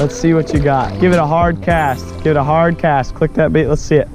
Let's see what you got. Give it a hard cast. Give it a hard cast. Click that bait. Let's see it.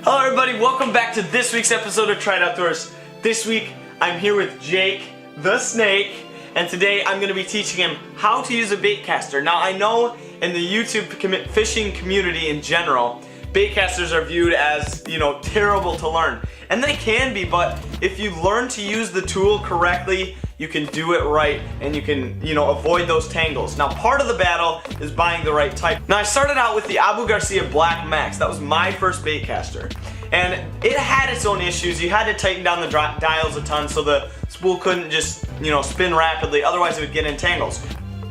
Hello everybody, welcome back to this week's episode of Tried Outdoors. This week I'm here with Jake the Snake, and today I'm going to be teaching him how to use a baitcaster. Now I know in the YouTube fishing community in general, baitcasters are viewed as, terrible to learn. And they can be, but if you learn to use the tool correctly, you can do it right and you can, avoid those tangles. Now part of the battle is buying the right type. Now I started out with the Abu Garcia Black Max. That was my first baitcaster. And it had its own issues. You had to tighten down the dials a ton so the spool couldn't just, spin rapidly, otherwise it would get in tangles.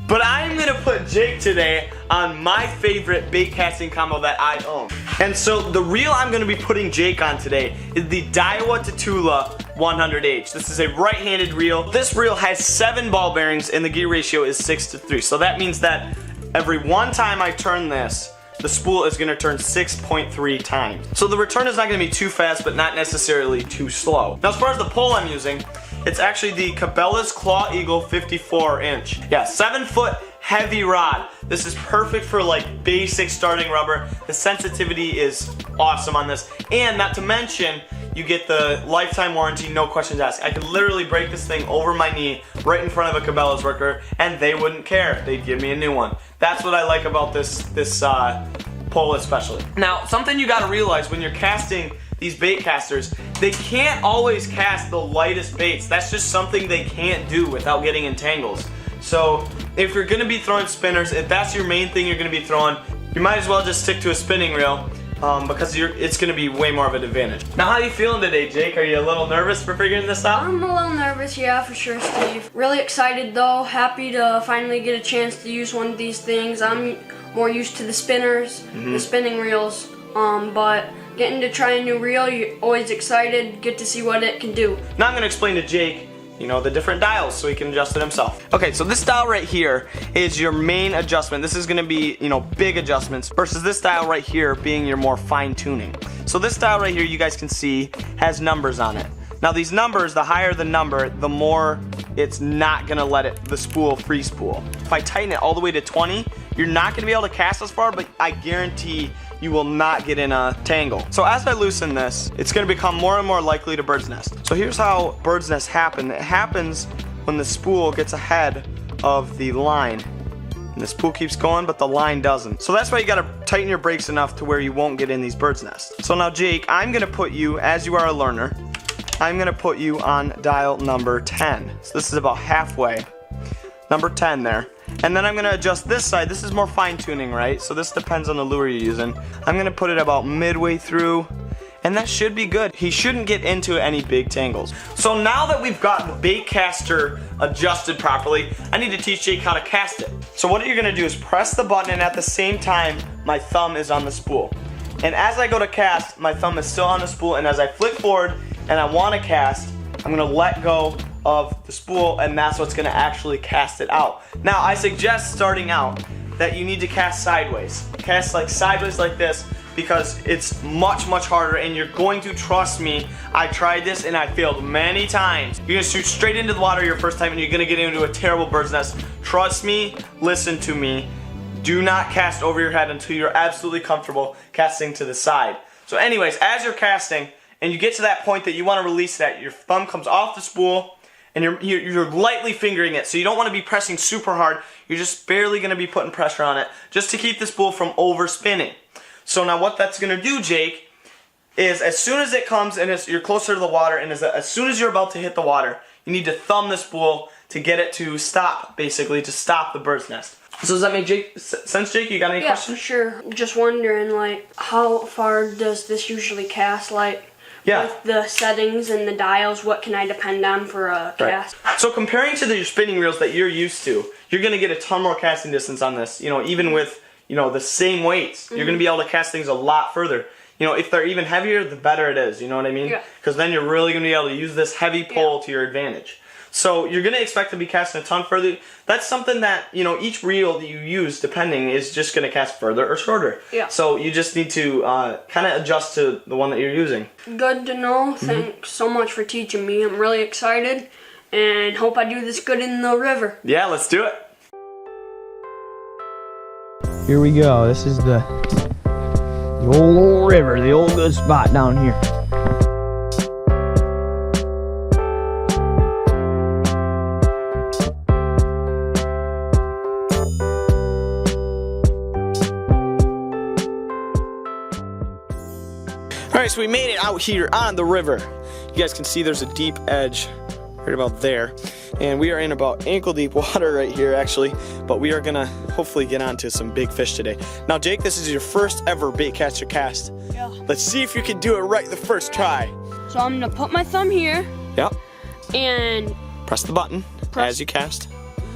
But I'm gonna put Jake today on my favorite bait casting combo that I own. And so the reel I'm gonna be putting Jake on today is the Daiwa Tatula 100H. This is a right-handed reel. This reel has 7 ball bearings and the gear ratio is 6:3. So that means that every one time I turn this, the spool is gonna turn 6.3 times. So the return is not gonna be too fast, but not necessarily too slow. Now as far as the pole I'm using, it's actually the Cabela's Claw Eagle 54-inch. Yeah, 7-foot heavy rod. This is perfect for like basic starting rubber. The sensitivity is awesome on this. And not to mention, you get the lifetime warranty, no questions asked. I could literally break this thing over my knee right in front of a Cabela's worker and they wouldn't care. They'd give me a new one. That's what I like about this pole especially. Now, something you gotta realize when you're casting these bait casters, they can't always cast the lightest baits. That's just something they can't do without getting in tangles. So if you're gonna be throwing spinners, if that's your main thing you're gonna be throwing, you might as well just stick to a spinning reel because it's gonna be way more of an advantage. Now how are you feeling today, Jake? Are you a little nervous for figuring this out? I'm a little nervous, yeah, for sure, Steve. Really excited though, happy to finally get a chance to use one of these things. I'm more used to the spinners, the spinning reels, but getting to try a new reel, you're always excited, get to see what it can do. Now I'm going to explain to Jake, the different dials so he can adjust it himself. Okay, so this dial right here is your main adjustment. This is going to be, big adjustments versus this dial right here being your more fine tuning. So this dial right here, you guys can see, has numbers on it. Now these numbers, the higher the number, the more it's not going to let the spool free spool. If I tighten it all the way to 20, you're not going to be able to cast as far, but I guarantee you will not get in a tangle. So as I loosen this, it's going to become more and more likely to bird's nest. So here's how bird's nests happen. It happens when the spool gets ahead of the line. And the spool keeps going, but the line doesn't. So that's why you got to tighten your brakes enough to where you won't get in these bird's nests. So now Jake, I'm going to put you, as you are a learner, I'm going to put you on dial number 10. So this is about halfway. Number 10 there. And then I'm going to adjust this side. This is more fine tuning, right? So this depends on the lure you're using. I'm going to put it about midway through, and that should be good. He shouldn't get into any big tangles. So now that we've got the bait caster adjusted properly, I need to teach Jake how to cast it. So what you're going to do is press the button, and at the same time, my thumb is on the spool. And as I go to cast, my thumb is still on the spool, and as I flick forward and I want to cast, I'm going to let go of the spool, and that's what's going to actually cast it out. Now I suggest starting out that you need to cast sideways. Cast like sideways like this because it's much harder, and you're going to, trust me, I tried this and I failed many times. You're going to shoot straight into the water your first time and you're going to get into a terrible bird's nest. Trust me, listen to me. Do not cast over your head until you're absolutely comfortable casting to the side. So anyways, as you're casting and you get to that point that you want to release that, your thumb comes off the spool and you're lightly fingering it. So you don't want to be pressing super hard. You're just barely going to be putting pressure on it just to keep the spool from overspinning. So now what that's going to do, Jake, is as soon as it comes and you're closer to the water, and as soon as you're about to hit the water, you need to thumb the spool to get it to stop, basically, to stop the bird's nest. So does that make sense, Jake? You got any questions? Yeah, sure. Just wondering, how far does this usually cast? With the settings and the dials, what can I depend on for a cast? Right. So comparing to the spinning reels that you're used to, you're going to get a ton more casting distance on this. Even with, the same weights, you're going to be able to cast things a lot further. If they're even heavier, the better it is. You know what I mean? Yeah. Because then you're really going to be able to use this heavy pole to your advantage. So you're going to expect to be casting a ton further. That's something that, each reel that you use, depending, is just going to cast further or shorter. Yeah. So you just need to kind of adjust to the one that you're using. Good to know. Thanks so much for teaching me. I'm really excited. and hope I do this good in the river. Yeah, let's do it. Here we go. This is the old river, the old good spot down here. All right, so we made it out here on the river. You guys can see there's a deep edge right about there. And we are in about ankle deep water right here actually, but we are gonna hopefully get onto some big fish today. Now Jake, this is your first ever baitcaster cast. Yeah. Let's see if you can do it right the first try. So I'm gonna put my thumb here. Yep. And press the button as you cast.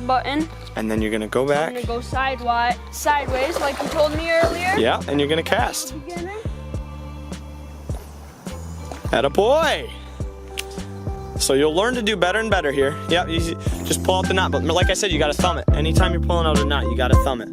Button. And then you're gonna go back. I'm gonna go sideways like you told me earlier. Yeah, and you're gonna cast. Beginning. Attaboy! So you'll learn to do better and better here. Yep, you just pull out the knot, but like I said, you gotta thumb it. Anytime you're pulling out a knot, you gotta thumb it.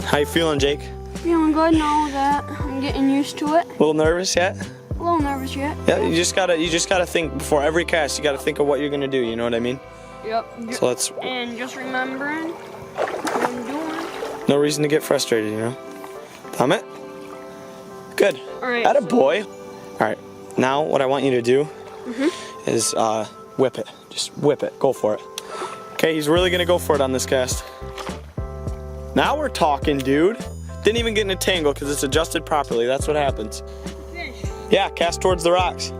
How you feeling, Jake? Feeling good now that I'm getting used to it. A little nervous yet? A little nervous yet. Yeah, you just gotta think before every cast. You gotta think of what you're gonna do. You know what I mean? Yep. So let's. And just remembering what I'm doing. No reason to get frustrated, you know. Thumb it. Good. All right. Attaboy. All right. Now what I want you to do is whip it. Just whip it. Go for it. Okay. He's really gonna go for it on this cast. Now we're talking, dude. Didn't even get in a tangle because it's adjusted properly. That's what happens. Fish. Yeah. Cast towards the rocks.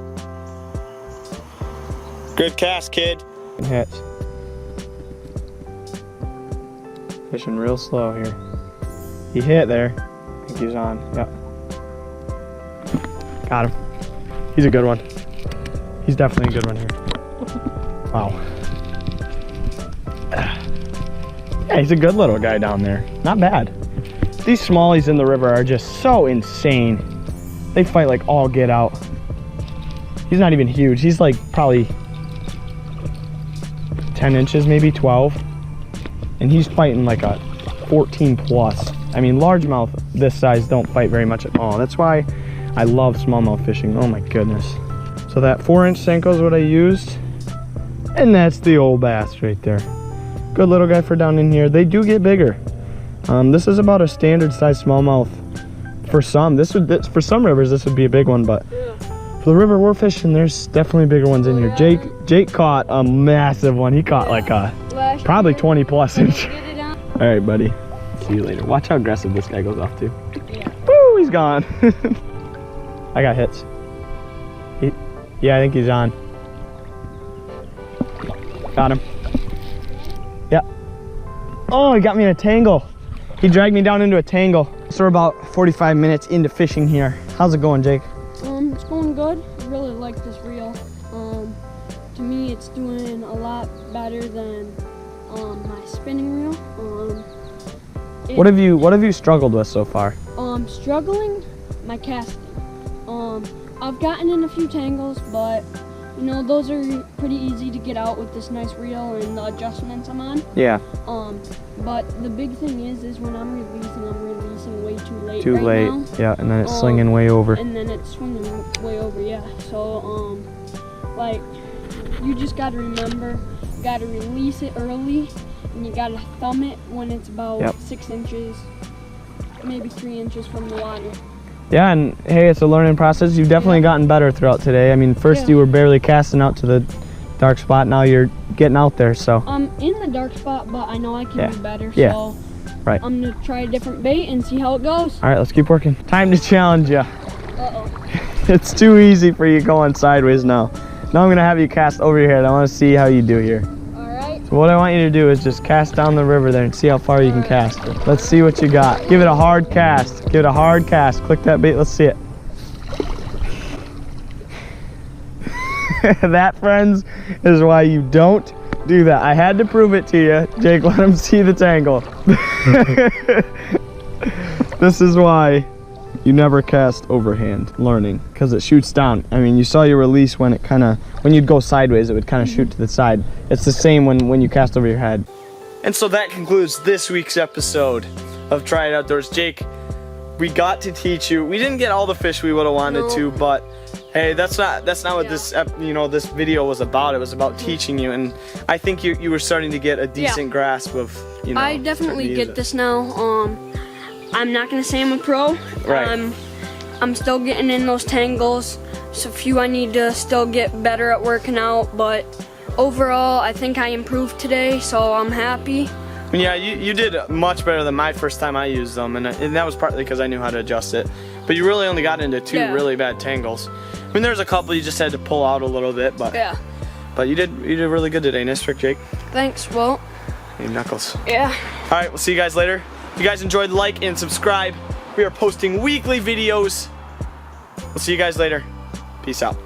Good cast, kid. Good hit. Fishing real slow here. He hit there. I think he's on. Yep. Got him. He's a good one. He's definitely a good one here. Wow. Yeah, he's a good little guy down there. Not bad. These smallies in the river are just so insane. They fight like all get out. He's not even huge. He's like probably 10 inches, maybe 12. And he's fighting like a 14 plus. I mean, largemouth this size don't fight very much at all. That's why I love smallmouth fishing. Oh my goodness. So that 4-inch Senko is what I used. And that's the old bass right there. Good little guy for down in here. They do get bigger. This is about a standard size smallmouth for some. For some rivers, this would be a big one, but for the river we're fishing, there's definitely bigger ones in here. Jake caught a massive one. He caught like a probably 20 plus inch. All right, buddy. See you later. Watch how aggressive this guy goes off too. Yeah. Woo, he's gone. I got hits. Yeah, I think he's on. Got him. Yeah. Oh, he got me in a tangle. He dragged me down into a tangle. So we're about 45 minutes into fishing here. How's it going, Jake? It's going good. I really like this reel. To me, it's doing a lot better than my spinning reel. What have you struggled with so far? Struggling my casting. I've gotten in a few tangles, but you know those are pretty easy to get out with this nice reel and the adjustments I'm on. Yeah. But the big thing is when I'm releasing way too late. Too late. Now. Yeah, and then it's slinging way over. And then it's swinging way over. Yeah. So like you just gotta remember, you gotta release it early, and you gotta thumb it when it's about 6 inches, maybe 3 inches from the water. Yeah, and hey, it's a learning process. You've definitely gotten better throughout today. I mean, first you were barely casting out to the dark spot. Now you're getting out there, so. I'm in the dark spot, but I know I can do better, Yeah. so Right. I'm gonna try a different bait and see how it goes. All right, let's keep working. Time to challenge you. Uh-oh. It's too easy for you going sideways now. Now I'm gonna have you cast over your head. I wanna see how you do here. Alright. So what I want you to do is just cast down the river there and see how far you can cast it. Let's see what you got. Give it a hard cast. Give it a hard cast. Click that bait, let's see it. That, friends, is why you don't do that. I had to prove it to you. Jake, let him see the tangle. This is why you never cast overhand learning, because it shoots down. I mean, you saw your release when you'd go sideways, it would kind of shoot to the side. It's the same when you cast over your head. And so that concludes this week's episode of Try It Outdoors. Jake, we got to teach you. We didn't get all the fish we would have wanted to, but hey, that's not what this this video was about. It was about teaching you, and I think you were starting to get a decent grasp of I definitely get this now. I'm not gonna say I'm a pro. Right. I'm still getting in those tangles. So a few I need to still get better at working out, but overall I think I improved today, so I'm happy. Yeah, you did much better than my first time I used them, and that was partly because I knew how to adjust it. But you really only got into 2 really bad tangles. I mean, there's a couple you just had to pull out a little bit, but but you did really good today. Nice trick, Jake. Thanks, Will. Hey, Knuckles. Yeah. All right, we'll see you guys later. If you guys enjoyed, like and subscribe. We are posting weekly videos. We'll see you guys later. Peace out.